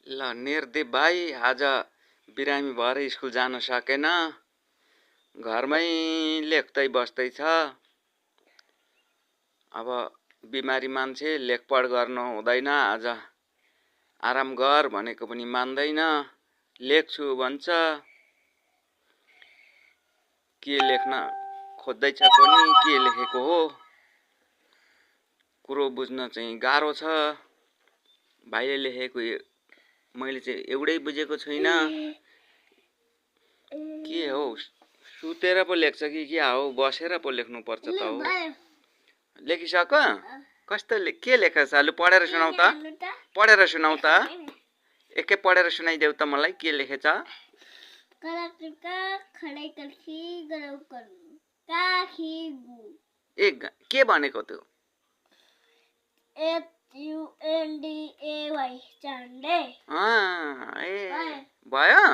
ल निर्दीप भाइ आज बिरामी भएर स्कुल जान सकेन। घरमै लेख्दै बस्दैछ। अब बिमारी मान्छे लेखपढ गर्नु हुँदैन। आज आराम गर भनेको पनि मान्दैन। लेख्छु भन्छ। के लेख्न खोज्दैछ कोनी के लेखेको हो कुरो बुझ्न चाहिँ गाह्रो छ। भाइले लेखेको मैले चाहिँ एउटै बुझेको छैन। के हो सुतेर पो लेख्छ कि क्या हो बसेर पो लेख्नु पर्छ त हो। लेखिसक कस्तो के लेखेछ लु पढेर सुनाउ त। पढेर सुनाउ त। एकै पढेर सुनाइदेऊ त मलाई के लेखेछ। ए के भनेको त्यो SUNDAY चण्डे भयो।